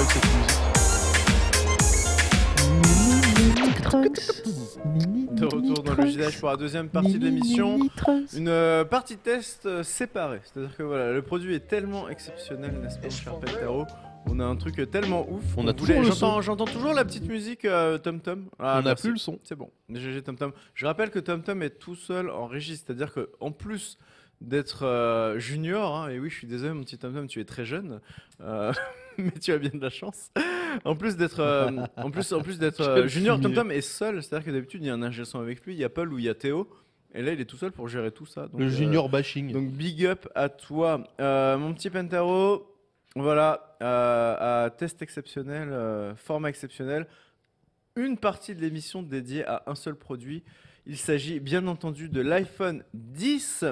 cette musique. De retour dans le JDH pour la deuxième partie de l'émission. Une partie test séparée. C'est-à-dire que voilà, le produit est tellement exceptionnel, n'est-ce pas, mon cher Peltaro? On a un truc tellement ouf. On a toujours le son. J'entends toujours la petite musique TomTom. On n'a plus le son. C'est bon. GG TomTom. Je rappelle que TomTom est tout seul en régie. C'est-à-dire qu'en plus d'être junior, hein, et oui, je suis désolé, mon petit TomTom, tu es très jeune. Mais tu as bien de la chance. En plus d'être junior, TomTom est seul. C'est-à-dire que d'habitude, il y a un ingé son avec lui, il y a Paul ou il y a Théo. Et là, il est tout seul pour gérer tout ça. Donc, le junior bashing. Donc, big up à toi. Mon petit Pentaro, voilà, à test exceptionnel, format exceptionnel. Une partie de l'émission dédiée à un seul produit. Il s'agit bien entendu de l'iPhone 10.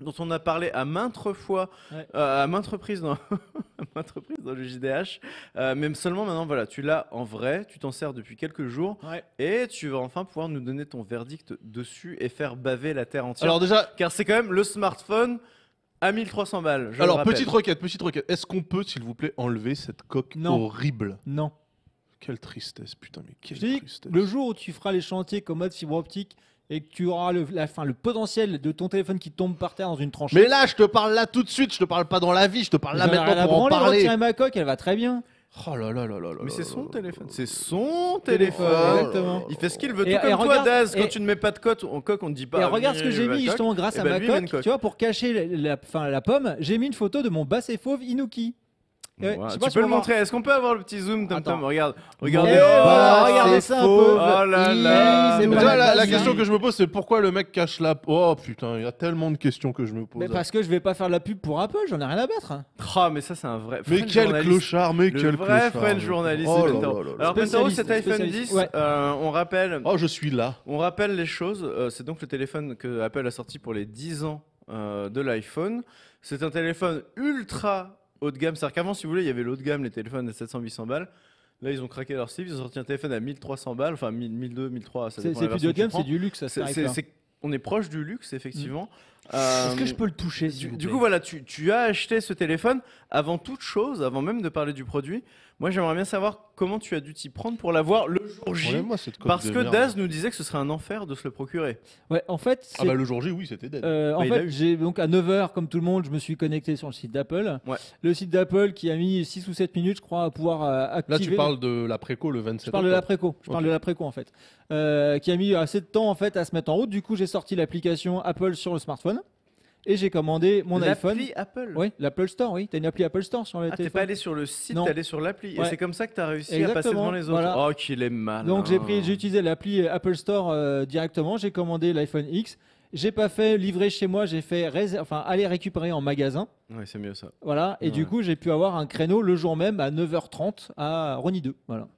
Dont on a parlé à maintes fois, à maintes reprises dans, dans le JDH. Même seulement maintenant, voilà, tu l'as en vrai, tu t'en sers depuis quelques jours. Et tu vas enfin pouvoir nous donner ton verdict dessus et faire baver la terre entière. Alors déjà, car c'est quand même le smartphone à 1300 balles. Alors, petite requête. Est-ce qu'on peut, s'il vous plaît, enlever cette coque horrible? Non. Quelle tristesse, putain, mais quelle tristesse. Le jour où tu feras les chantiers comme mode fibre optique et que tu auras le potentiel de ton téléphone qui tombe par terre dans une tranchée. Mais là, je te parle là tout de suite, je te parle pas dans la vie, je te parle là maintenant pour en parler. Retirer ma coque, elle va très bien. Oh là là là là là. Mais c'est son téléphone. C'est son téléphone. Exactement. Il fait ce qu'il veut. Tout comme toi, Daz. Quand tu ne mets pas de coque, on ne dit pas. Et regarde ce que j'ai mis justement grâce à ma coque. Tu vois, pour cacher la pomme, j'ai mis une photo de mon basset fauve Inuki. Ouais, tu peux le montrer. Est-ce qu'on peut avoir le petit zoom, TomTom? Regarde. Regardez. Regardez ça un peu. Oh là là. La question que je me pose, c'est pourquoi le mec cache la... Oh putain, il y a tellement de questions que je me pose. Mais parce que je vais pas faire de la pub pour Apple, j'en ai rien à battre. Ah, mais ça, c'est un vrai... Mais quel clochard, mais quel clochard. Le vrai French journaliste, c'est Pentaro. Alors, Pentaro, cet iPhone 10, on rappelle... Oh, je suis là. On rappelle les choses. C'est donc le téléphone que Apple a sorti pour les 10 ans de l'iPhone. C'est un téléphone ultra haut de gamme. C'est-à-dire qu'avant, si vous voulez, il y avait l'haut de gamme, les téléphones à 700-800 balles. Là, ils ont craqué leur slip, ils ont sorti un téléphone à 1300 balles, enfin 1200, 1300, ça dépend. C'est plus de haut de gamme, c'est du luxe. On est proche du luxe, effectivement. Est-ce que je peux le toucher Du coup, voilà, tu as acheté ce téléphone avant toute chose, avant même de parler du produit. Moi, j'aimerais bien savoir comment tu as dû t'y prendre pour l'avoir le jour J. Parce que Daz nous disait que ce serait un enfer de se le procurer. Ouais, en fait. Ah bah le jour J, oui, c'était dead. En fait, j'ai donc à 9h, comme tout le monde, je me suis connecté sur le site d'Apple. Ouais. Le site d'Apple qui a mis 6 ou 7 minutes, je crois, à pouvoir activer. Là, tu parles de l'après-co le 27 Je parle de l'après-co. Je parle de l'après-co, en fait. Qui a mis assez de temps, en fait, à se mettre en route. Du coup, j'ai sorti l'application Apple sur le smartphone. Et j'ai commandé mon iPhone. L'appli Apple? Oui, l'Apple Store, oui. T'as une appli Apple Store sur le téléphone. T'es pas allé sur le site, t'es allé sur l'appli. Ouais. Et c'est comme ça que t'as réussi à passer devant les autres. Voilà. Oh, qu'il est malin. Donc j'ai utilisé l'appli Apple Store directement. J'ai commandé l'iPhone X. J'ai pas fait livrer chez moi, j'ai fait aller récupérer en magasin. Ouais, c'est mieux ça. Voilà. Et du coup, j'ai pu avoir un créneau le jour même à 9h30 à Rony 2. Voilà.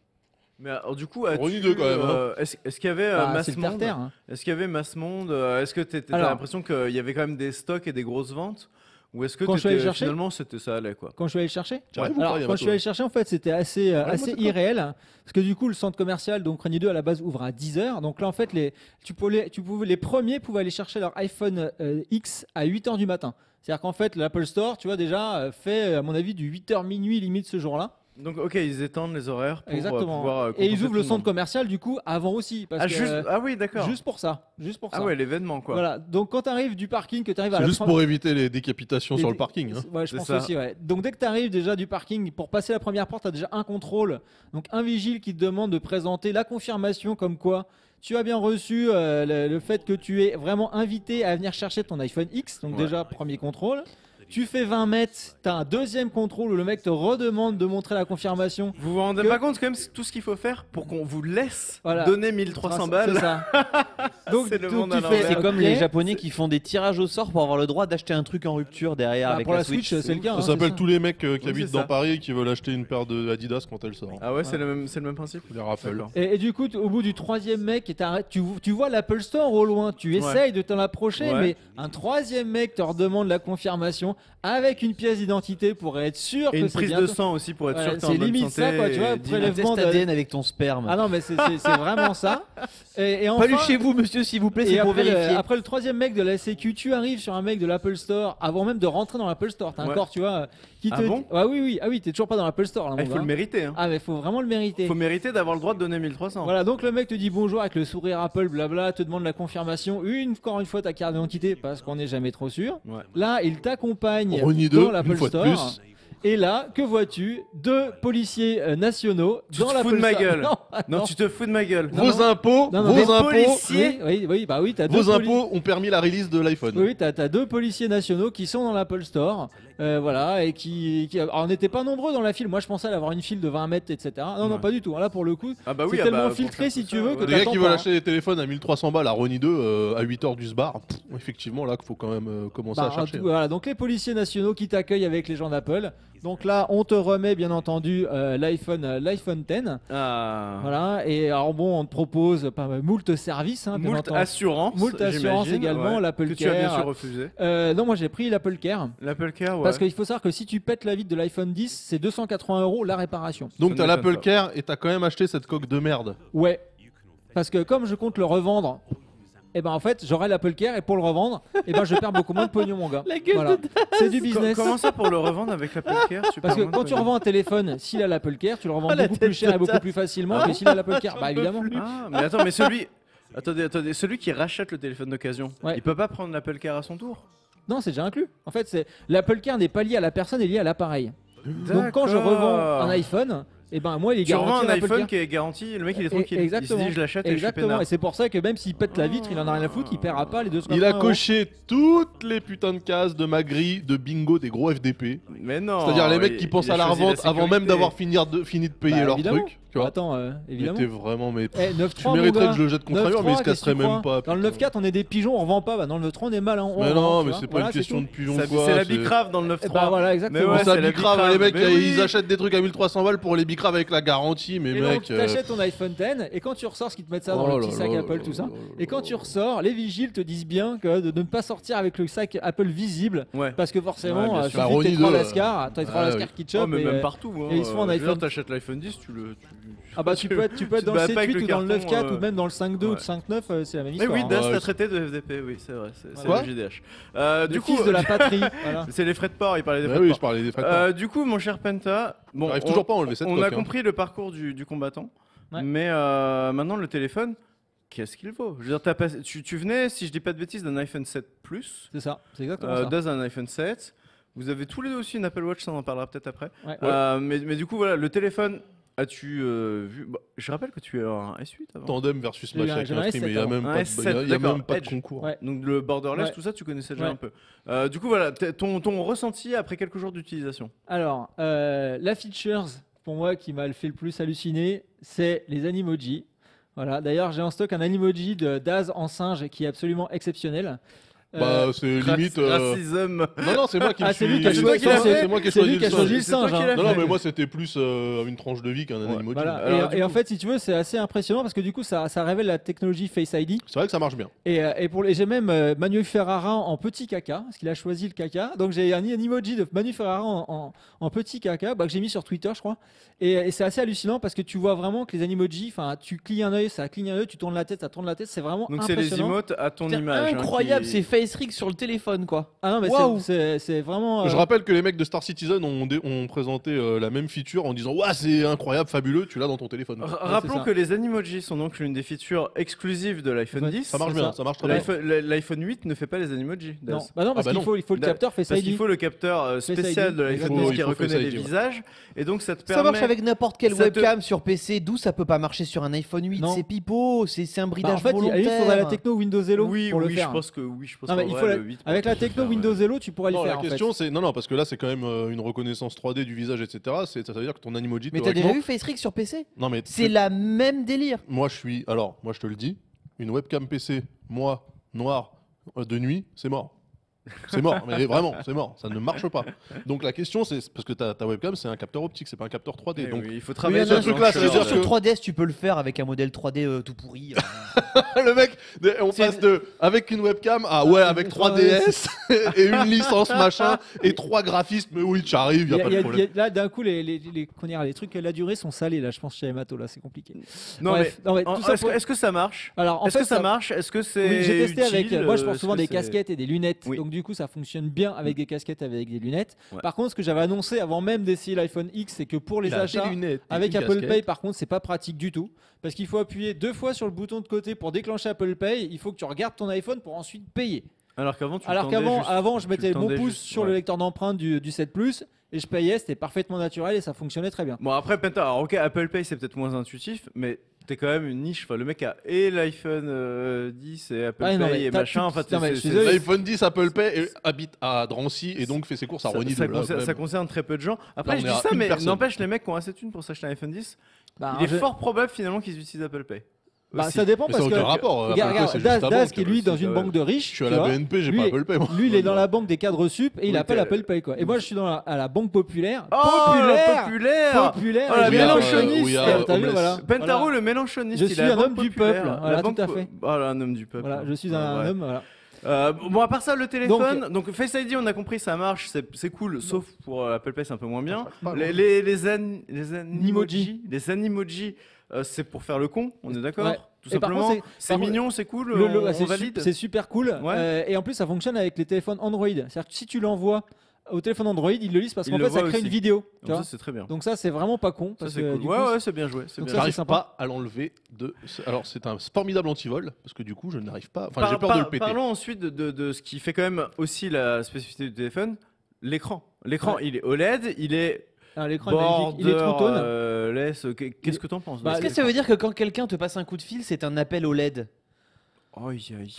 Mais alors, du coup, Rony 2 quand même. Est-ce qu'il y avait Massemonde Est-ce qu'il y avait Massemonde Est-ce que t'as l'impression qu'il y avait quand même des stocks et des grosses ventes? Ou est-ce que finalement ça allait quoi? Quand je suis allé le chercher Alors, quand je suis allé le chercher, en fait, c'était assez irréel. Parce que du coup, le centre commercial, donc Rony 2 à la base ouvre à 10h. Donc là, en fait, les premiers pouvaient aller chercher leur iPhone X à 8h du matin. C'est-à-dire qu'en fait, l'Apple Store, tu vois, déjà fait, à mon avis, du 8h minuit limite ce jour-là. Donc ok, ils étendent les horaires pour pouvoir et ils ouvrent le centre commercial du coup avant aussi oui, d'accord. Juste pour ça. Ah ouais, l'événement quoi. Voilà. Donc quand tu arrives du parking, que tu arrives à c'est juste pour éviter les décapitations sur le parking. Ouais, je pense aussi. Ouais. Donc dès que tu arrives déjà du parking pour passer la première porte, tu as déjà un contrôle. Donc un vigile qui te demande de présenter la confirmation comme quoi tu as bien reçu le fait que tu es vraiment invité à venir chercher ton iPhone X. Donc déjà premier contrôle. Tu fais 20 mètres, tu as un deuxième contrôle où le mec te redemande de montrer la confirmation. Vous vous rendez pas compte quand même tout ce qu'il faut faire pour qu'on vous laisse donner 1300 balles. C'est ça. Donc c'est le monde à l'envers. C'est comme les Japonais qui font des tirages au sort pour avoir le droit d'acheter un truc en rupture derrière avec pour la Switch. C'est le cas. Ça s'appelle tous les mecs qui habitent dans Paris et qui veulent acheter une paire de Adidas quand elle sort. Ah ouais, c'est le même principe. Les raffles. Et du coup, au bout du troisième mec, tu vois l'Apple Store au loin, tu essayes de t'en approcher, mais un troisième mec te redemande la confirmation. avec une pièce d'identité pour être sûr Et que une c'est prise bien de toi. sang aussi pour être Ouais, sûr que t'es en c'est bonne limite santé. ça, quoi, tu vois, et Un prélèvement test de- ADN avec ton sperme. Ah non, mais c'est vraiment ça. Et Pas enfin, lu chez vous, monsieur, s'il vous plaît, et c'est pour après, vérifier. après le troisième mec de la sécu, tu arrives sur un mec de l'Apple Store avant même de rentrer dans l'Apple Store. T'as un Ouais. corps, tu vois, qui te Ah bon dit. Ah oui, ah oui, t'es toujours pas dans l'Apple Store là, Ah, mon il faut gars. le mériter. Hein. Ah, mais faut vraiment le mériter. Faut mériter d'avoir le droit de donner 1300. Voilà, donc le mec te dit bonjour avec le sourire Apple, blabla, te demande la confirmation, encore une fois ta carte d'identité parce qu'on n'est jamais trop sûr. Ouais. Là, il t'accompagne Ronnie dans 2, l'Apple une fois de Store. plus. Et là, que vois-tu? Deux policiers nationaux Tu dans te l'Apple fous de ma Store. gueule. Non, Non, non. tu te fous de ma gueule. Non, Vos non. impôts, Non, non, vos des impôts, policiers. Oui, t'as vos deux impôts ont permis la release de l'iPhone. Oui, t'as deux policiers nationaux qui sont dans l'Apple Store, voilà, et alors, on n'était pas nombreux dans la file. Moi, je pensais avoir une file de 20 mètres, etc. Non, non, Ouais. pas du tout. Là, pour le coup, Ah bah oui, c'est ah tellement bah, pour filtré, faire si tout tu ça, veux, ouais. que Les gars t'attends qui veulent pas. acheter des téléphones à 1300 balles à Ronnie 2 à 8h du sbar, effectivement là qu'il faut quand même commencer Bah, à chercher. voilà, donc les policiers nationaux qui t'accueillent avec les gens d'Apple. Donc là, on te remet bien entendu l'iPhone 10. Ah. Voilà, et alors bon, on te propose pas moult services, hein, bien Moult entendu. assurance. Moult assurance j'imagine, également, ouais, l'Apple que tu as bien Care. sûr refusé. Non, moi j'ai pris l'Apple Care. L'Apple Care, ouais. Parce qu'il faut savoir que si tu pètes la vitre de l'iPhone 10, c'est 280 € la réparation. Donc Ça t'as ne l'Apple m'étonne pas. Care et t'as quand même acheté cette coque de merde. Ouais. Parce que comme je compte le revendre, et ben en fait j'aurai l'Apple Care et pour le revendre, et ben je perds beaucoup moins de pognon, mon gars. La gueule Voilà. C'est du business. Comment ça pour le revendre avec l'Apple Care tu Parce que perds moins de quand tu pognon. revends un téléphone, s'il a l'Apple Care, tu le revends Ah, la beaucoup plus tête cher et de beaucoup tasse. plus facilement que s'il a l'Apple Care. Bah évidemment. Ah, mais attends, mais celui. Attendez, celui qui rachète le téléphone d'occasion, Ouais. il peut pas prendre l'Apple Care à son tour. Non, c'est déjà inclus. En fait, c'est l'Apple Care n'est pas lié à la personne, il est lié à l'appareil. Donc quand je revends un iPhone, et ben moi il est tu revends garanti un à l'Apple iPhone Care. qui est garanti, le mec il est tranquille. Exactement. Il se dit je l'achète et je suis Exactement. peinard. Et c'est pour ça que même s'il pète la vitre, il en a rien à foutre, il paiera pas les 280 Il a €. coché toutes les putains de cases de ma grille de bingo des gros FDP. Mais non. C'est-à-dire les mecs il- qui pensent il a à la choisi revente avant même sécurité. d'avoir fini de payer Bah, leur évidemment. truc. Tu vois. Attends, Mais évidemment. t'es vraiment mais Eh, 9.3, tu mon mériterais gars. que je le jette contre un mur, mais il se 9.3, casserait qu'est-ce que tu même crois pas. Dans le 9.4, on est des pigeons, on revend pas. Bah, dans le 9.3, on est malin. Mais non, mais c'est pas une question de pigeon quoi. C'est la c'est- bicrave dans le 9.3. Bah voilà, exactement. Mais ouais, ça c'est la bicrave, bicrave. les mecs Mais oui. ils achètent des trucs à 1300 balles pour les bicraves avec la garantie, mais Et donc, mec. tu achètes ton iPhone X et quand tu ressors, ce qui te met ça dans le petit sac Apple, tout ça. Et quand tu ressors, les vigiles te disent bien que de ne pas sortir avec le sac Apple visible, Ouais. parce que forcément, Ouais, bien sûr. suffit Bah, que t'aies Ronnie 3 2, lascars, t'as 3 ouais, lascars qui Oh, chopent. mais et, même partout. Hein. et ils se font un Je veux dire, iPhone. t'achètes l'iPhone 10, tu le. Ah bah tu peux être dans le te bats pas avec 7.8 le ou dans le carton, 9.4 ou même dans le 5.2 ou ouais. le 5.9, c'est la même Mais histoire. oui, hein. Das Ouais, t'a c'est- traité de FDP, oui, c'est vrai. C'est Quoi le JDH. Le Du coup, fils de la patrie. Voilà. c'est les frais de port, il parlait des Bah frais de oui, port. je parlais des frais. Du coup, mon cher Penta, bon, J'arrive toujours pas à enlever cette on coque. a hein. compris le parcours du combattant, Ouais. mais maintenant le téléphone, qu'est-ce qu'il vaut? Je veux dire, tu venais, si je dis pas de bêtises, d'un iPhone 7 Plus, C'est ça, c'est exactement ça. Daz un iPhone 7. Vous avez tous les deux aussi une Apple Watch, ça on en parlera peut-être après. Ouais. Mais du coup, voilà, le téléphone, as-tu vu bah, je rappelle que tu es un S8 avant. Tandem versus J'ai eu Match un- avec j'ai un un stream, mais il y a S7 même avant. pas Un de- S7, il y a d'accord, même pas de Edge. concours. Ouais. Donc le borderless, Ouais. tout ça, tu connaissais déjà Ouais. un peu. Du coup, voilà, ton ressenti après quelques jours d'utilisation. Alors, la features, pour moi, qui m'a fait le plus halluciner, c'est les Animoji. Voilà. D'ailleurs, j'ai en stock un Animoji de Daz en singe qui est absolument exceptionnel. Bah c'est limite. Racisme. Non, c'est moi qui Ah, me c'est suis. lui qui a c'est choisi- toi qui l'as C'est moi qui ai c'est lui choisi qui a le choisi le singe. C'est toi singe. qui hein. l'as Non, non, fait. mais moi c'était plus une tranche de vie qu'un Ouais. Animoji. Voilà. Alors, Et du en coup- fait, si tu veux, c'est assez impressionnant parce que du coup, ça révèle la technologie Face ID. C'est vrai que ça marche bien. Et j'ai même Manu Ferrara en petit caca, parce qu'il a choisi le caca. Donc j'ai un emoji de Manu Ferrara en petit caca, bah, que j'ai mis sur Twitter, je crois. Et c'est assez hallucinant parce que tu vois vraiment que les Animoji, enfin, tu clignes un œil, ça cligne un œil, tu tournes la tête, ça tourne la tête, c'est vraiment Donc c'est les impressionnant. emotes à ton Putain, image. hein, incroyable, qui- c'est Face Rig sur le téléphone quoi. Ah non, mais Waouh. c'est vraiment. Je rappelle que les mecs de Star Citizen ont présenté la même feature en disant Ouah, c'est incroyable, fabuleux, tu l'as dans ton téléphone. Rappelons c'est ça. que les Animoji sont donc l'une des features exclusives de l'iPhone Ouais, 10. Ça marche c'est bien, ça. ça marche très bien. L'iPhone 8 ne fait pas les Animoji. Non, Daz. bah non, parce Ah bah qu'il faut le Da- capteur Face Parce ID. qu'il faut le capteur spécial ID. de l'iPhone Il faut- 10 qui il faut reconnaît Face les ID, ouais. visages. Et donc ça te Ça permet. marche avec n'importe quelle ça te- webcam sur PC, d'où ça peut pas marcher sur un iPhone 8. Non. C'est pipeau, c'est un Bah, bridage en fait, volontaire. il faudrait la techno Windows Hello Oui, pour le oui, faire. je pense que oui, je pense Non, mais qu'en il vrai, faut la- le 8 Avec la peut le techno faire, Windows Hello, tu pourrais le Non, faire. la en fait. question c'est. Non, parce que là c'est quand même une reconnaissance 3D du visage, etc. Ça veut dire que ton Animoji. Mais t'as déjà théoriquement- vu Face Rig sur PC? Non, mais. C'est la même délire. Moi je suis. Alors, moi je te le dis, une webcam PC, moi, noir, de nuit, c'est mort. C'est mort, mais vraiment, c'est mort, ça ne marche pas. Donc la question c'est parce que ta webcam c'est un capteur optique, c'est pas un capteur 3D. Eh donc oui, il faut Oui, travailler il y en sur a le truc là, blancheur. c'est-à-dire Sur que- 3DS, tu peux le faire avec un modèle 3D tout pourri. Le mec, on passe de avec une webcam à ouais, avec 3DS et une licence machin et 3 graphistes. Mais oui, tu arrives, y a pas de problème. Là, d'un coup, les trucs, la durée sont salés, là, je pense, chez Yamato, là, c'est compliqué. Non, Bref, mais, non, mais tout ça pour- est-ce que ça marche? Alors, en Est-ce fait, que ça marche? Est-ce que c'est Oui, j'ai testé avec. utile, Moi, je porte est-ce souvent que des c'est- casquettes et des lunettes. Oui. Donc, du coup, ça fonctionne bien avec des casquettes, avec des lunettes. Ouais. Par contre, ce que j'avais annoncé avant même d'essayer l'iPhone X, c'est que pour les Il a achats des lunettes et avec une Apple casquette. Pay, par contre, c'est pas pratique du tout. Parce qu'il faut appuyer 2 fois sur le bouton de côté pour déclencher Apple Pay. Il faut que tu regardes ton iPhone pour ensuite payer. Alors qu'avant, tu Alors le tendais qu'avant, juste- avant, je tu mettais le mon tendais pouce juste, sur ouais. le lecteur d'empreintes du 7 Plus et je payais. C'était parfaitement naturel et ça fonctionnait très bien. Bon, après, Penta, alors, ok, Apple Pay, c'est peut-être moins intuitif, mais t'es quand même une niche. Enfin, le mec a et l'iPhone 10 et Apple Ouais, non, Pay mais et t'as machin. tout- Enfin, non, mais je suis c'est- désolé. L'iPhone 10 Apple Pay et habite à Drancy et donc fait ses courses à Rony ça, de ça concerne très peu de gens. Après, Là, je on est dis à ça, une mais personne. n'empêche, les mecs qui ont assez de thunes pour s'acheter un iPhone 10, Bah, il est je- fort probable finalement qu'ils utilisent Apple Pay. Bah, Aussi. ça dépend Mais ça parce n'a que. aucun rapport. Regarde, Apple Pay, regarde, c'est juste Das, ta Das banque, qui est lui aussi, dans ça une va. banque de riches. Je suis à tu la vois. BNP, j'ai Lui pas est- Apple Pay. moi. Lui, il est dans Ouais. la banque des cadres sup et il Oui, appelle t'es- Apple Pay quoi. Et moi, je suis à la banque populaire. Oh, populaire. populaire. Populaire. Oh, la et We are, mélanchoniste. we are T'as vu, homeless. voilà. Pentaro, Voilà. le mélanchoniste, Je il suis a la un banque homme du populaire, peuple. Voilà, la tout banque à po- fait. Voilà, un homme du peuple. Voilà, je suis Ouais. un homme. Voilà. Bon, à part ça, le téléphone. Donc, Face ID, on a compris, ça marche, c'est cool, sauf pour Apple Pay, c'est un peu moins bien. Pas Les Animoji, c'est pour faire le con, on est d'accord? Ouais. Tout Et par simplement. contre, C'est par contre, mignon, c'est cool, Le- on c'est valide. c'est super cool. Ouais. Et en plus, ça fonctionne avec les téléphones Android. C'est-à-dire que si tu l'envoies au téléphone Android, il le lise parce Il qu'en le fait, ça voit crée aussi. une vidéo. Tu Donc vois. ça, c'est très bien. Donc ça, c'est vraiment pas con. Ça, parce c'est que, cool. du Ouais, coup, ouais, c'est bien joué. C'est Donc bien ça, joué. c'est J'arrive sympa. pas à l'enlever de. Alors, c'est un formidable antivol parce que du coup, je n'arrive pas. Enfin, j'ai peur de le péter. Parlons ensuite de ce qui fait quand même aussi la spécificité du téléphone, l'écran. L'écran, Ouais. il est OLED, il est Ah, l'écran est magnifique. Il est True Tone. borderless. Qu'est-ce que t'en penses? Bah, Est-ce que ça veut dire que quand quelqu'un te passe un coup de fil, c'est un appel au LED? Aïe, aïe.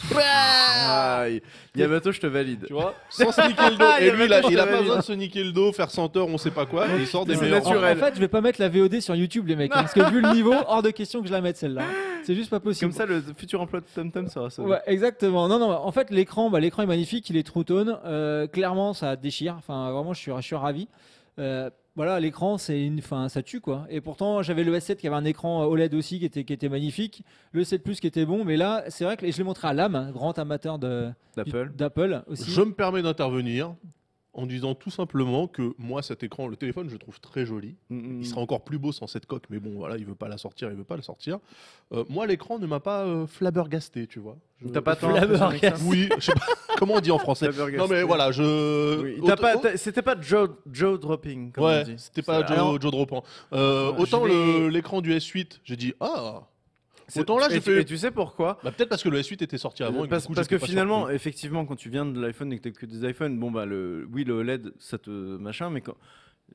Aïe. Yamato, je te valide. Tu vois, sans se niquer le dos. Il y Et a lui, même il a pas pas de besoin de se niquer le dos, faire senteur, on sait pas quoi. Et il sort des C'est meilleurs. naturel. En fait, je vais pas mettre la VOD sur YouTube, les mecs, hein, parce que vu le niveau, hors de question que je la mette celle-là. C'est juste pas possible. Comme ça, le futur emploi de TomTom sera sauvé. Ouais, exactement. Non, non. En fait, l'écran est magnifique. Il est True Tone. Clairement, ça déchire. Enfin, vraiment, je suis ravi. Voilà, l'écran, ça tue quoi. Et pourtant, j'avais le S7 qui avait un écran OLED aussi qui était magnifique. Le 7 Plus qui était bon, mais là, c'est vrai que et je l'ai montré à Lame, grand amateur d'Apple aussi. Je me permets d'intervenir en disant tout simplement que moi, cet écran, le téléphone, je le trouve très joli. Il sera encore plus beau sans cette coque, mais bon, voilà, il veut pas la sortir. Moi, l'écran ne m'a pas flabbergasté, tu vois. T'as pas tant Flabbergasté. impressionné que ça. Oui, je sais pas comment on dit en français. Flabbergasté. Non, mais voilà, je. Oui. Autant- C'était pas Joe dropping, comme on Ouais, dit. c'était pas Alors, Joe Dropant. Ouais, Autant je vais- l'écran du S8, j'ai dit ah. c'est- Autant là, j'ai et fait. tu sais pourquoi? Bah, peut-être parce que le S8 était sorti avant. et Parce, du coup, parce j'étais que pas finalement, surpris. effectivement, quand tu viens de l'iPhone et que t'as que des iPhones, bon bah le OLED, ça te machin, mais quand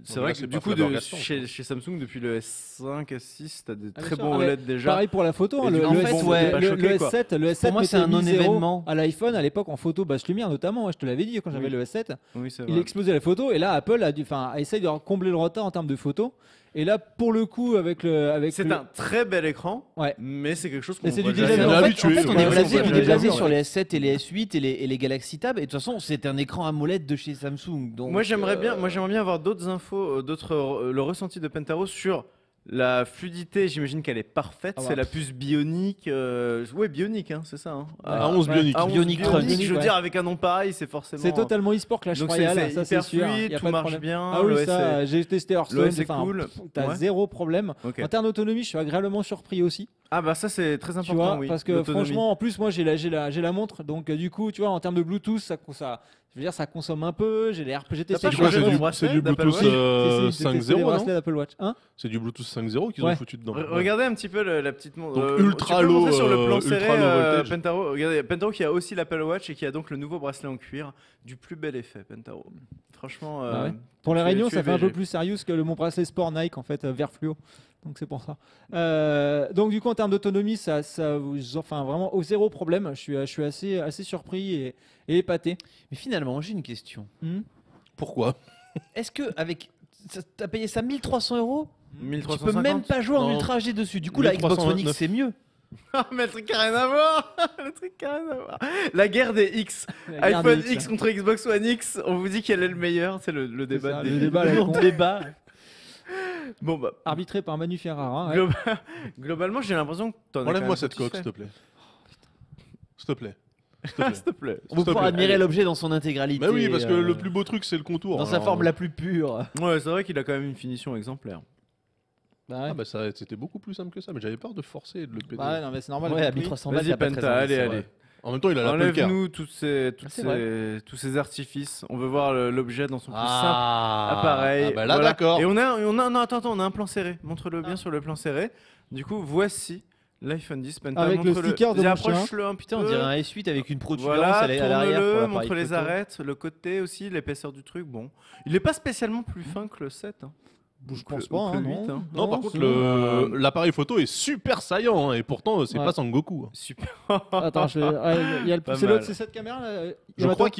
c'est mais vrai là, que c'est du pas coup flabbergastant, chez, quoi. chez Samsung depuis le S5, S6, t'as des Ah, très bien bons sûr. Ah, mais OLED déjà. Pareil pour la photo. hein, Et le, du coup, le en fait, S7, ouais. le choqué, quoi. S7, le S7 Pour moi, c'est mettait un mi-zéro non-événement. à l'iPhone à l'époque en photo basse lumière notamment. Ouais, je te l'avais dit quand j'avais Oui. le S7. Oui, c'est Il vrai. explosait la photo et là Apple a essayé de combler le retard en termes de photos. Et là, pour le coup, avec C'est le- un très bel écran, Ouais. mais c'est quelque chose qu'on Mais c'est voit du jamais. déjà vu. On est En fait, habitué, En fait, on ouais. est blasé, Ouais, on ouais, est blasé ouais. sur les S7 et les S8 et les Galaxy Tab. Et de toute façon, c'est un écran AMOLED de chez Samsung. Donc, Moi j'aimerais bien avoir d'autres infos, le ressenti de Pentaro sur la fluidité. J'imagine qu'elle est parfaite. Ah ouais. C'est la puce bionique. Ouais, bionique, hein, c'est ça. Hein. A11 Ouais. bionique. A11 Bionic bionique, Crunch. je veux Ouais. dire, avec un nom pareil, c'est forcément. c'est totalement e-sport Clash Donc Royale, c'est ça c'est hyper sûr. fluide, y a tout pas de marche problème. bien. Ah oui, l'OS ça, j'ai testé Hearthstone, l'OS est enfin, cool. t'as Ouais. zéro problème. Ok. En termes d'autonomie, je suis agréablement surpris aussi. Ah bah ça c'est très Tu important, vois, oui. parce que l'autonomie. franchement, en plus, moi j'ai la montre, donc du coup, tu vois, en termes de Bluetooth, je veux dire, ça consomme un peu. J'ai testé pas C'est sur quoi, changé c'est ton du, bracelet c'est du d'Apple Bluetooth Watch Si, j'ai testé les 5.0, non bracelets d'Apple Watch. Hein C'est du Bluetooth 5.0 qu'ils Ouais. ont foutu dedans. Regardez un petit peu la petite montre. Donc, ultra tu peux low, montrer sur le plan ultra serré low voltage. Pentaro. Regardez, Pentaro qui a aussi l'Apple Watch et qui a donc le nouveau bracelet en cuir du plus bel effet, Pentaro. Franchement. Bah ouais. Pour les tu es- réunions, tu ça es fait un peu VG. plus sérieux que mon bracelet sport Nike en fait, vert fluo. Donc c'est pour ça. Donc du coup en termes d'autonomie, enfin vraiment au zéro problème. Je suis assez surpris et épaté. Mais finalement, j'ai une question. Hmm. Pourquoi Est-ce que avec t'as payé ça 1300 euros? Tu 1350. peux même pas jouer en Non. Ultra HD dessus. Du coup, la Xbox One X, 1329. c'est mieux. Ah, mais le truc a rien à voir. Le truc a rien à voir. La guerre des X. La guerre iPhone des X contre Xbox One X. On vous dit quel est le meilleur. C'est le débat ça, des le débat à la con. débat. Bon, bah, Arbitré par Manu Ferrara. Ouais. globalement, j'ai l'impression que t'en es quand Enlève-moi même cette coque, s'il te satisfait. plaît. S'il te plaît. S'il te plaît. S'il te plaît. On va pouvoir plaît. admirer l'objet dans son intégralité. Mais oui, parce que le plus beau truc, c'est le contour. Dans sa Alors, forme la plus pure. Ouais, c'est vrai qu'il a quand même une finition exemplaire. Bah ouais. Ah bah c'était beaucoup plus simple que ça, mais j'avais peur de forcer et de le péter. Bah ouais, non, mais c'est normal. Ouais, à oui. 1300 balles, Vas-y, t'as pas très Penta, envie, allez, c'est allez. vrai. En même temps, il a l'Apple Car. Enlève-nous tous c'est ces artifices. On veut voir l'objet dans son plus simple Ah, appareil. ah bah là, Voilà. d'accord. Et on a, non, attends, on a un plan serré. Montre-le bien sur le plan serré. Du coup, voici l'iPhone 10 Penta. Avec le montre-le. sticker de Vas-y, mon approche-le un Putain, peu. on dirait un S8 avec une protuberance Voilà, à l'arrière pour tourne-le, l'appareil montre les photo. arêtes, le côté aussi, l'épaisseur du truc. Bon, il est pas spécialement plus fin que le 7. Hein. Je Ou pense que- pas. ou que hein, le non. 8, hein. Non, par contre, Euh, l'appareil photo est super saillant, hein, et pourtant, c'est Ouais. pas Sangoku. hein. Super. Attends, il y a le Pas c'est mal. l'autre, c'est cette caméra là. Je Yamato crois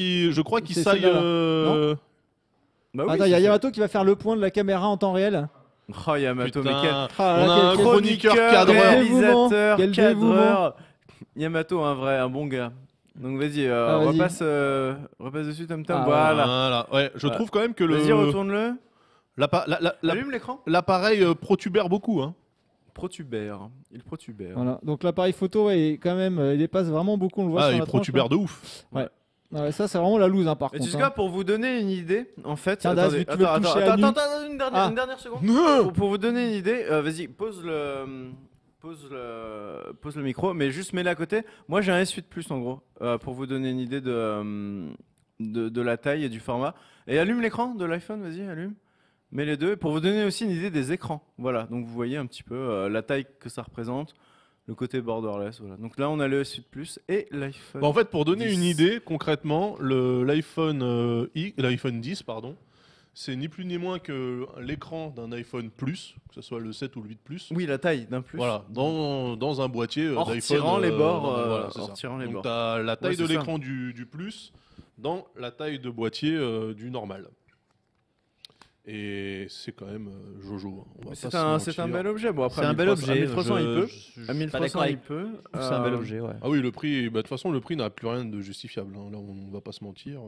qu'il C'est saille. celle-là, Bah oui, Attends, il y a c'est- Yamato qui va faire le point de la caméra en temps réel. Oh, Yamato, mais quel Putain, Ah, on là, a un quel chroniqueur Quel cadreur. dévouement, réalisateur, quel cadreur. Yamato, un bon gars. Donc vas-y, Ah, vas-y. repasse dessus, Tom Tom. Ah, Voilà. Voilà. Ouais, je Ouais. trouve quand même que Vas-y, retourne-le. Allume l'écran. l'appareil protubère beaucoup. Hein. Protubère. Il protubère. Voilà. Donc l'appareil photo ouais, est quand même, il dépasse vraiment beaucoup. On le voit Ah, sur il la tranche, protubère là. de ouf. Ouais, ça c'est vraiment la loose hein, par Et tu contre. sais quoi, pour vous donner une idée, en fait. Tiens, Daz, attendez, vu que tu veux attends, le toucher à nu. attends, une dernière seconde. Non. Pour vous donner une idée, vas-y, pose le micro, mais juste mets-le à côté. Moi, j'ai un S8 Plus en gros, pour vous donner une idée de la taille et du format. Et allume l'écran de l'iPhone, vas-y, allume. Mets les deux, pour vous donner aussi une idée des écrans. Voilà, donc vous voyez un petit peu la taille que ça représente, le côté borderless. Voilà. Donc là, on a le S8 Plus et l'iPhone. Bah, en fait, pour donner 10. une idée, concrètement, l'iPhone 10, pardon, c'est ni plus ni moins que l'écran d'un iPhone Plus, que ce soit le 7 ou le 8 Plus. Oui, la taille d'un Plus. Voilà, dans un boîtier En d'iPhone. retirant les bords, voilà, c'est en ça. retirant les Donc bords. tu as la taille Ouais, de c'est ça. l'écran du Plus dans la taille de boîtier du normal. Et c'est quand même Jojo. hein. On va C'est pas se un mentir. bel objet. Bon, après, C'est un bel objet. À 1300, il peut. Je À suis pas 1300, d'accord il avec. peut. C'est un bel objet, ouais. Ah oui, le prix, bah, de toute façon, le prix n'a plus rien de justifiable. hein. Là, on va pas se mentir.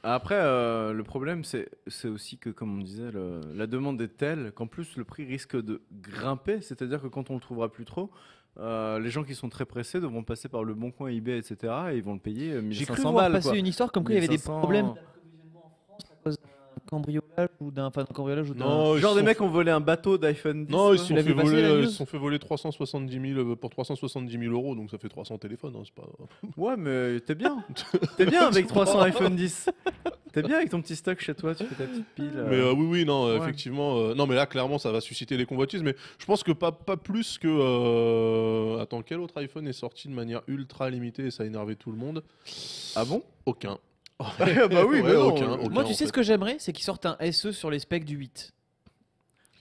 Après, le problème, c'est aussi que, comme on disait, la demande est telle qu'en plus, le prix risque de grimper. C'est-à-dire que quand on le trouvera plus trop, les gens qui sont très pressés devront passer par le Bon Coin, eBay, etc. Et ils vont le payer J'ai cru 1500 voir balles. passer quoi. une histoire comme quoi il y avait des 1500. problèmes d'approvisionnement en France à cause d'un cambriolage ou d'un cambriolage ou d'un. Non, ils Genre se des sont mecs ont volé un bateau d'iPhone 10. Non, ils quoi. se sont l'as fait vu passer, voler, la news ils se sont fait voler 370 000 pour 370 000 euros, donc ça fait 300 téléphones. hein, c'est pas... Ouais, mais t'es bien. T'es bien avec 300 iPhone 10. T'es bien avec ton petit stock chez toi, tu fais ta petite pile. Mais oui, non, ouais. effectivement. Non, mais là, clairement, ça va susciter les convoitises. Mais je pense que pas plus que. Attends, quel autre iPhone est sorti de manière ultra limitée et ça a énervé tout le monde? Ah bon? Aucun. Bah oui, Ouais, mais non, aucun, le- aucun. Moi, tu en sais fait. ce que j'aimerais, c'est qu'ils sortent un SE sur les specs du 8.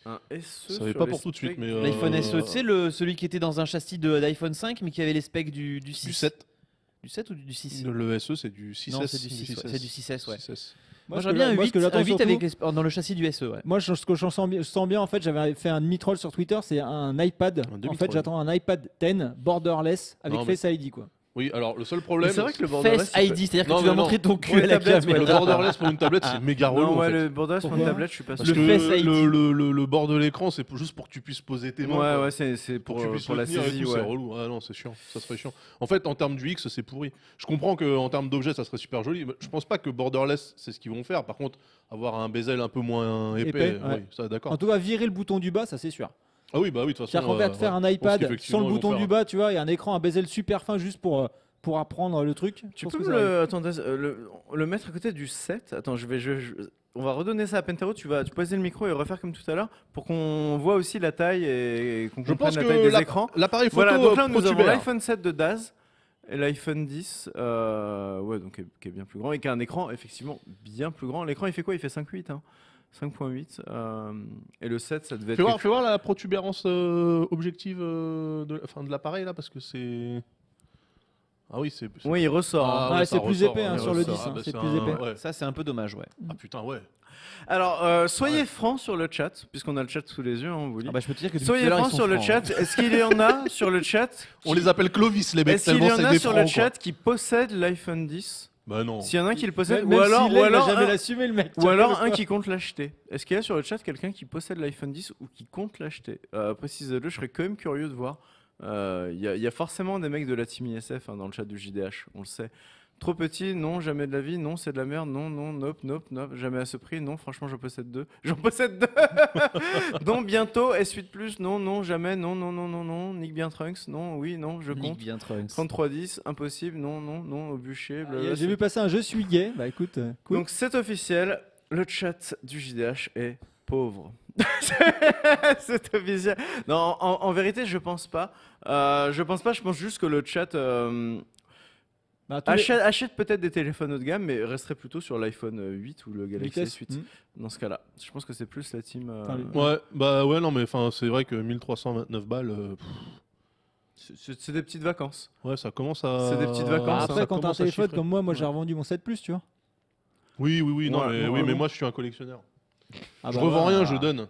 Un SE. Ça va sur pas les pour tout de suite, specs. mais. L'iPhone SE, tu sais, celui qui était dans un châssis d'iPhone 5, mais qui avait les specs du 6. Du 7. Du 7 ou du 6? Le SE, c'est du 6S. Non, c'est du 6, ouais. C'est du 6S, ouais. 6S. Moi, ce j'aurais que bien j'a- un moi, ce 8, que j'attends un 8 surtout- avec dans le châssis du SE, ouais. Moi, ce que je sens bien, en fait, j'avais fait un demi-troll sur Twitter, c'est un iPad. Un En demi-troll. fait, j'attends un iPad 10 borderless avec Non, mais- Face ID, quoi. Oui, alors le seul Mais problème. c'est vrai que le borderless. Face ID, c'est-à-dire que Non, tu dois mais non. montrer ton Pour cul les à la tablettes, ouais. Le caméra. borderless pour une tablette, c'est méga relou. Non, en ouais, fait. le borderless pour une Pourquoi tablette, je suis pas Parce sûr. Le que Face ID. le bord de l'écran, c'est juste pour que tu puisses poser tes mains. quoi. Ouais, c'est Pour pour, que tu puisses pour le la tenir et saisie, tout, c'est ouais. relou. Ah non, c'est chiant, ça serait chiant. En fait, en termes du X, c'est pourri. Je comprends qu'en termes d'objets, ça serait super joli. Mais je pense pas que borderless, c'est ce qu'ils vont faire. Par contre, avoir un bezel un peu moins épais, Épais, ouais. oui, ça d'accord. En tout cas, virer le bouton du bas, ça c'est sûr. Ah oui, bah oui, de toute façon. C'est-à-dire qu'on va te faire un je pense iPad qu'effectivement, sans le ils vont bouton faire du bas, tu vois, et un écran, un bezel super fin juste pour apprendre le truc. Tu Je pense peux que me ça arrive. le, attends, le mettre à côté du 7. Attends, on va redonner ça à Pentaro. Tu poser le micro et refaire comme tout à l'heure pour qu'on voit aussi la taille et qu'on Je comprenne pense la taille que des écrans. l'appareil photo Voilà, donc là nous avons protubère. l'iPhone 7 de Daz et l'iPhone 10, ouais, donc qui est bien plus grand et qui a un écran effectivement bien plus grand. L'écran il fait quoi? Il fait 5.8, hein. 5.8. Et le 7, ça devait être. Fais voir la protubérance objective de l'appareil là, parce que c'est. Ah oui, c'est. Oui, il ressort. hein. ouais, ça c'est plus ressort, épais, hein, ouais, sur le ça, 10, ah, hein, bah, c'est c'est plus un- épais. ouais. Ça, c'est un peu dommage, ouais. Ah putain, ouais. Alors, soyez francs sur le chat, puisqu'on a le chat sous les yeux, hein, on vous dit. Ah bah, je peux te dire que depuis Soyez tout à l'heure, francs ils sont sur le francs, chat. hein. Est-ce qu'il y en a sur le chat On les appelle Clovis, les mecs, Est-ce qu'il y tellement en c'est a des sur francs, le chat qui possèdent l'iPhone 10? Bah non. S'il y en a un qui le possède, Même ou alors, s'il l'a, il va jamais un, l'assumer, le mec. ou alors un qui compte l'acheter. Est-ce qu'il y a sur le chat quelqu'un qui possède l'iPhone 10 ou qui compte l'acheter? Précisez-le, je serais quand même curieux de voir. Il y a forcément des mecs de la team ISF dans le chat du JDH, on le sait. Trop petit, non, jamais de la vie, non, c'est de la merde, non, non, nope, jamais à ce prix, non, franchement, j'en possède 2. J'en possède 2. Non, bientôt, S8 Plus, non, non, jamais, non, non, non, non, non, Nick bien Trunks, non, oui, non, je Nick compte. bien Trunks. 3310, impossible, non, non, non, au bûcher, blablabla. J'ai vu passer un je suis gay. Bah écoute, cool. Donc c'est officiel, le chat du JDH est pauvre. C'est officiel. Non, en vérité, je pense pas. Je pense juste que le chat Bah, tous les- achète peut-être des téléphones haut de gamme, mais resterait plutôt sur l'iPhone 8 ou le Galaxy Vitesse. S8. Dans ce cas-là, je pense que c'est plus la team. Enfin, les- Ouais, bah ouais, non, mais enfin, c'est vrai que 1329 balles, C'est des petites vacances. ouais, ça commence à. C'est des petites vacances, Bah, hein. après, Ça quand t'as un commence à téléphone chiffrer. comme moi, j'ai Ouais. revendu mon 7 Plus, tu vois. Oui, oui, oui, non, Ouais, mais, ouais, oui, mais ouais. moi je suis un collectionneur. Ah Je bah, revends voilà. rien, je donne.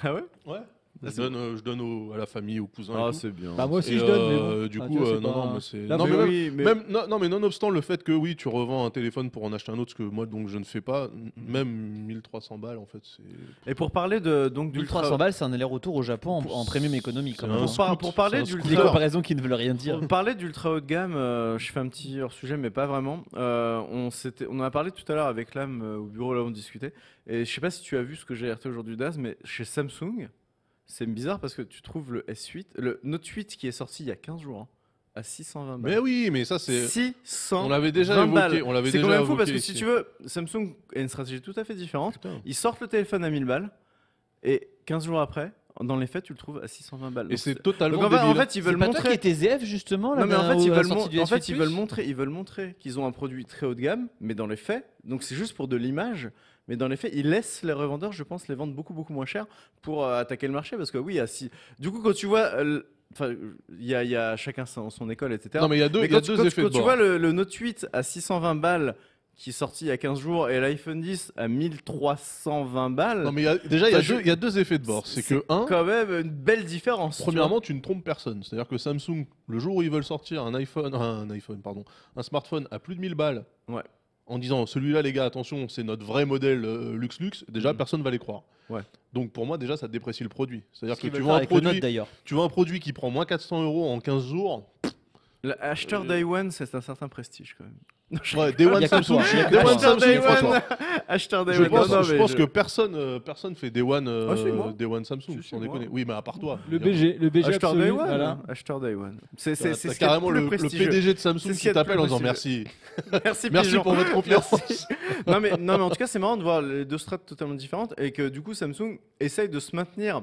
Ah ouais. Ouais. Ah, Je donne à la famille, aux cousins. Ah et tout. c'est bien. Bah moi aussi Et, je donne, mais bon. du Enfin, coup, tu vois, c'est non, pas- non, mais c'est. Là, Non, mais mais même, oui, mais non, mais nonobstant le fait que oui, tu revends un téléphone pour en acheter un autre, ce que moi donc je ne fais pas, même 1300 balles en fait, c'est. et pour parler de donc d'ultra 1300 balles, c'est un aller-retour au Japon en premium économie. Quand C'est même. un Pour, scoot, pour parler c'est un d'ultra Des comparaisons qui ne veulent rien dire. Pour parler d'ultra haut de gamme, je fais un petit hors-sujet, mais pas vraiment. On en a parlé tout à l'heure avec l'âme au bureau, là où on discutait. Et je sais pas si tu as vu ce que j'ai alerté aujourd'hui, Daz, mais chez Samsung, c'est bizarre parce que tu trouves le S8, le Note 8 qui est sorti il y a 15 jours, hein, à 620 balles. Mais oui, mais ça c'est. 600 On l'avait déjà évoqué. balles. On l'avait C'est déjà quand même fou évoqué parce que ici. si tu veux, Samsung a une stratégie tout à fait différente. Putain. Ils sortent le téléphone à 1000 balles et 15 jours après, dans les faits, tu le trouves à 620 balles. Et Donc c'est totalement donc en débile. fait, ils veulent C'est pas toi montrer. qui étais ZF justement là, Non mais en fait, ils à la veulent, sortie du en fait, S8 ils veulent montrer qu'ils ont un produit très haut de gamme, mais dans les faits, donc c'est juste pour de l'image, mais dans les faits, ils laissent les revendeurs, je pense, les vendre beaucoup moins cher pour attaquer le marché, parce que oui, du coup, quand tu vois, enfin, il y a chacun son école, etc. Non, mais il y a deux, Mais il y a quand, deux quand- effets quand de tu bord. vois le Note 8 à 620 balles qui est sorti il y a 15 jours et l'iPhone 10 à 1320 balles, Non, mais déjà, Enfin, il y a deux effets de bord. C'est que, un, quand même une belle différence. tu premièrement, tu ne trompes personne. C'est-à-dire que Samsung, le jour où ils veulent sortir un smartphone à plus de 1000 balles, Ouais. en disant celui-là, les gars, attention, c'est notre vrai modèle Lux, déjà, Mhm. personne va les croire. Ouais. Donc pour moi, déjà, ça déprécie le produit. C'est-à-dire Ce que qu'ils tu veulent vois, faire un avec le Note produit, d'ailleurs. tu vois un produit qui prend moins 400 euros en 15 jours. L'acheteur Day One, c'est un certain prestige quand même. Ouais, Day One Y a que Samsung, toi, y a que Day toi. One Acheteur Samsung, Day François. One. Acheteur Day Je One. pense, Non, non, je mais pense que personne fait Day One, Ah, si, moi. Day One Samsung, Si, sans moi. déconner. Oui, mais à part toi. Le évidemment. BG Acheteur absolu, Day One. voilà. Acheteur Day One. C'est T'as ce qu'il y a de carrément plus le prestigieux. PDG de Samsung C'est ce qu'il y qui a de t'appelle plus en disant merci. Merci, Merci Pigeon. pour votre confiance. non mais en tout cas c'est marrant de voir les deux strates totalement différentes et que du coup Samsung essaye de se maintenir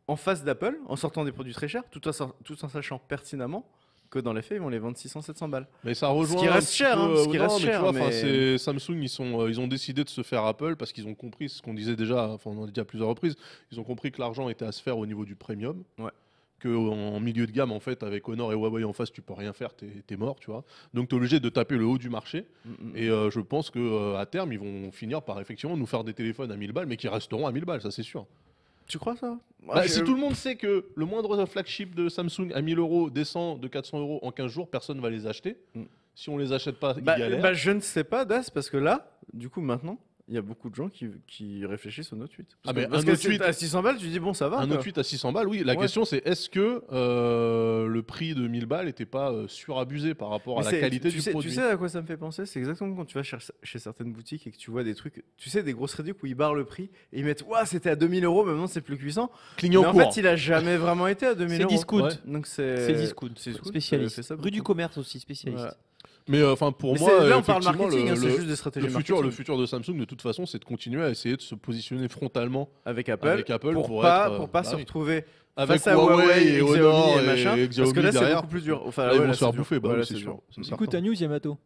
en face d'Apple en sortant des produits très chers tout en sachant pertinemment que dans les faits ils vont les vendre 600-700 balles. Mais ça rejoint. qui un reste petit cher, hein, peu, ce qui non, reste mais tu cher, vois, enfin, mais- c'est Samsung, ils ont décidé de se faire Apple parce qu'ils ont compris ce qu'on disait déjà, enfin on en a dit à plusieurs reprises, ils ont compris que l'argent était à se faire au niveau du premium. Ouais. Que en milieu de gamme, en fait, avec Honor et Huawei en face, tu peux rien faire, t'es mort, tu vois. Donc tu es obligé de taper le haut du marché. Et je pense que à terme, ils vont finir par effectivement nous faire des téléphones à 1000 balles, mais qui resteront à 1000 balles, ça c'est sûr. Tu crois ça? Bah, si tout le monde sait que le moindre flagship de Samsung à 1000 euros descend de 400 euros en 15 jours, personne va les acheter. Mm. Si on les achète pas, ils bah, galèrent. bah, je ne sais pas Das parce que là du coup maintenant il y a beaucoup de gens qui réfléchissent au Note 8. Ah, Parce mais que, parce un que Note c'est 8 à 600 balles tu dis bon ça va. Un quoi. Note 8 à 600 balles, oui. La Ouais. question c'est est-ce que le prix de 1000 balles n'était pas surabusé par rapport à Mais la c'est- qualité tu du sais, produit Tu sais à quoi ça me fait penser? C'est exactement quand tu vas chez certaines boutiques et que tu vois des trucs, tu sais, des grosses réductions où ils barrent le prix et ils mettent Ouah, c'était à 2000 euros, mais maintenant c'est plus cuisant. Clignot Mais en court. fait, il a jamais vraiment été à 2000 C'est euros. discount. Ouais. Donc C'est discount. Discount, Spécialiste. fait ça Rue du beaucoup. commerce aussi, spécialiste. Voilà. Mais enfin pour Mais moi, là, on parle effectivement, marketing, hein, c'est le- juste des stratégies le marketing. futur de Samsung de toute façon, c'est de continuer à essayer de se positionner frontalement Avec Apple, avec Apple pour pour pas, être, pour pas bah se oui. retrouver avec face à Huawei et Xiaomi Honor et machin, et parce que Xiaomi là c'est derrière. beaucoup plus dur. Enfin, Là, ils ouais, vont là, se faire c'est dur. bouffer, bah Ouais, oui, là, c'est dur. sûr. c'est Du certain. coup, ta news, Yamato.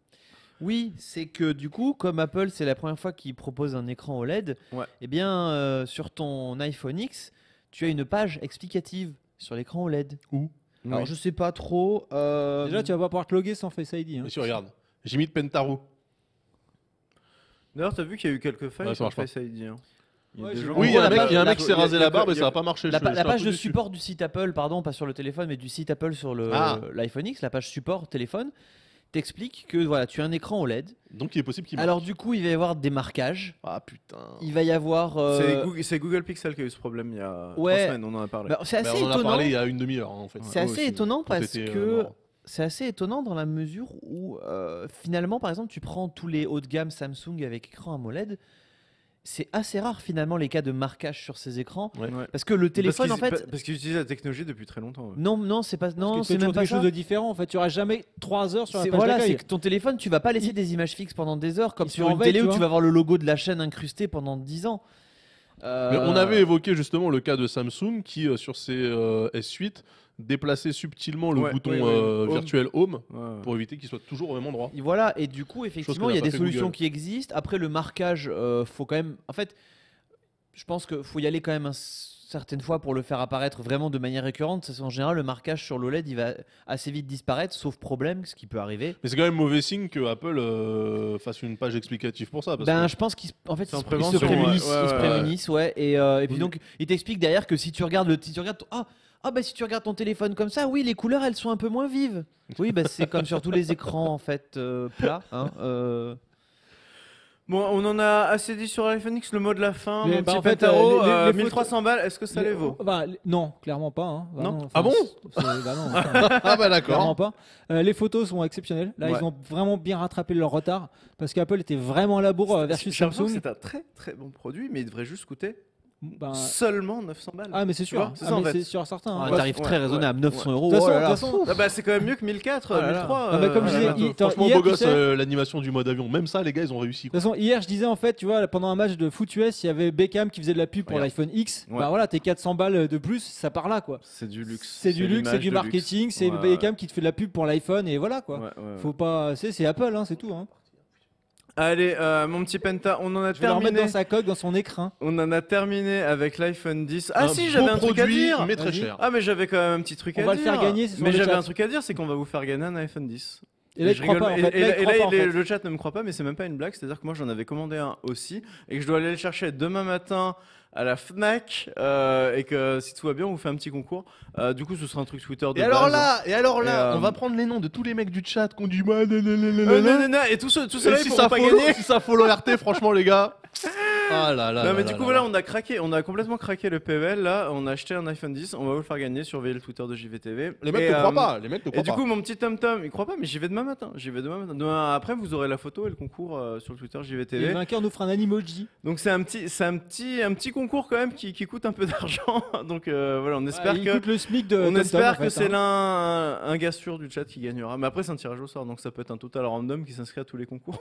Oui, c'est que du coup, comme Apple, c'est la première fois qu'ils proposent un écran OLED, Ouais. eh bien, sur ton iPhone X, tu as une page explicative sur l'écran OLED. Où? Alors, Oui. je sais pas trop. Déjà, tu vas pas pouvoir te loguer sans Face ID. Hein. Mais si regarde, j'ai mis de Pentaro. D'ailleurs, t'as vu qu'il y a eu quelques failles Ouais, ça sur marche pas. Face ID. Hein. Il y a Ouais, des je gens- vois. Oui, il y a un la mec, il y a un la- mec qui s'est rasé la barbe et ça va pas marché. La, je la suis un page peu de déçu. support du site Apple, pardon, pas sur le téléphone, mais du site Apple sur Ah. l'iPhone X, la page support téléphone, t'explique que voilà, tu as un écran OLED. Donc il est possible qu'il Alors marque. du coup, il va y avoir des marquages. Ah putain. Il va y avoir. C'est Google Pixel qui a eu ce problème il y a 3 Ouais. semaines, on en a parlé. Bah, c'est Bah, assez on en a étonnant. parlé il y a une demi-heure en fait. C'est Ouais, assez aussi, étonnant Tout parce était, que mort. c'est assez étonnant dans la mesure où finalement, par exemple, tu prends tous les hauts de gamme Samsung avec écran AMOLED. C'est assez rare finalement les cas de marquage sur ces écrans Ouais. Ouais. parce que le téléphone en parce fait. parce qu'ils utilisent la technologie depuis très longtemps. ouais. Non, c'est pas. Non, Parce que c'est c'est même toujours pas quelque ça. chose de différent. En fait, tu auras jamais 3 heures sur la C'est page voilà, c'est d'accueil. que ton téléphone, tu vas pas laisser des images fixes pendant des heures comme Ils sur sont en une veille, télé tu où tu vois. vas voir le logo de la chaîne incrusté pendant 10 ans. Mais on avait évoqué justement le cas de Samsung qui, sur ses S8, déplaçait subtilement le Ouais, bouton ouais, ouais. Home. virtuel Home Ouais, ouais. pour éviter qu'il soit toujours au même endroit. Et voilà, et du coup, effectivement, que il y a n'a pas des fait solutions Google. qui existent. Après, le marquage, faut quand même. En fait, je pense qu'il faut y aller quand même certaines fois pour le faire apparaître vraiment de manière récurrente. En général, le marquage sur l'OLED, il va assez vite disparaître, sauf problème, ce qui peut arriver. Mais c'est quand même mauvais signe que Apple fasse une page explicative pour ça. Parce Ben, que... je pense qu'ils en fait, C'est en ils se prévention, prémunissent, ouais, ouais, ils se ouais. prémunissent, ouais. Et puis Oui. donc, ils t'expliquent derrière que si tu regardes si tu regardes ton téléphone comme ça, oui, les couleurs, elles sont un peu moins vives. Oui, bah, c'est comme sur tous les écrans en fait plats. Hein, Bon, on en a assez dit sur l'iPhone X, le mot de la fin. Mais Mon bah, petit en fait, Pentaro, les photos- 1300 balles, est-ce que ça les vaut Non, clairement pas. Hein. Bah Non. enfin, Ah bon bah non, enfin, Ah bah clairement d'accord. pas. Les photos sont exceptionnelles. Là, Ouais. ils ont vraiment bien rattrapé leur retard parce qu'Apple était vraiment à la bourre versus J'ai l'impression que Samsung. c'est un très très bon produit, mais il devrait juste coûter Ben, seulement 900 balles. Ah, mais c'est Tu sûr. vois, c'est Ah, ça, en mais fait. c'est sûr certain. un hein. ouais, tarif ouais, très raisonnable, ouais. 900 euros. De toute oh là là. façon, Ah bah, c'est quand même mieux que 1004, Oh là là. 1003. Ah bah, comme je disais, bientôt. Franchement, hier, beau tu gosse, sais- l'animation du mode avion. Même ça, les gars, ils ont réussi. De toute façon, hier, je disais en fait, tu vois, pendant un match de foot US, il y avait Beckham qui faisait de la pub pour Regarde. l'iPhone X. Ouais. Bah voilà, tes 400 balles de plus, ça part là quoi. C'est du luxe. C'est du luxe, c'est l'image du de marketing, luxe. c'est Ouais, Beckham qui te fait de la pub pour l'iPhone et voilà quoi. ouais, ouais. Faut pas, c'est Apple, hein, c'est tout. Hein. Allez, mon petit Penta, on en a Je vais le remettre terminé. dans sa coque, dans son écrin. On en a terminé avec l'iPhone 10. Ah si, beau j'avais un truc à produit, dire. mais très Vas-y. cher. Ah mais j'avais quand même un petit truc On à va dire. le faire gagner, c'est sur Mais le j'avais chat. un truc à dire, c'est qu'on va vous faire gagner un iPhone 10. Et là, il je croit rigole pas en pas. fait. Là, il Et croit là, pas, en fait. le chat ne me croit pas, mais c'est même pas une blague. C'est-à-dire que moi, j'en avais commandé un aussi et que je dois aller le chercher demain matin à la Fnac et que si tout va bien, on vous fait un petit concours. Du coup, ce sera un truc Twitter de Et alors base. là, Et, on va prendre les noms de tous les mecs du chat qui ont du mal. Non, et tout cela, Et ils si pourront ça pas follow, gagner. si ça follow RT, franchement les gars. Ah là là. Non, mais là du là coup, là voilà, là. on a craqué, on a complètement craqué le PVL. Là, on a acheté un iPhone 10. On va vous le faire gagner. Surveillez le Twitter de JVTV. Les mecs Et, ne croient pas. Les mecs ne Et croient du pas. coup, mon petit Tom Tom, il croit pas, mais j'y vais demain matin. Demain après, vous aurez la photo et le concours sur le Twitter Et le JVTV. vainqueur nous fera un animoji. Donc c'est un petit concours quand même qui coûte un peu d'argent. Donc voilà, on espère Il que coûte le SMIC de on Tom espère Tom, en que fait, c'est hein. l'un un gars sûr du chat qui gagnera. Mais après, c'est un tirage au sort, donc ça peut être un total random qui s'inscrit à tous les concours.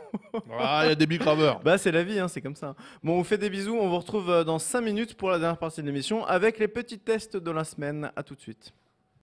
Ah, il y a des big graveurs. Bah c'est la vie, hein, c'est comme ça. Bon, on vous fait des bisous. On vous retrouve dans 5 minutes pour la dernière partie de l'émission avec les petits tests de la semaine. À tout de suite.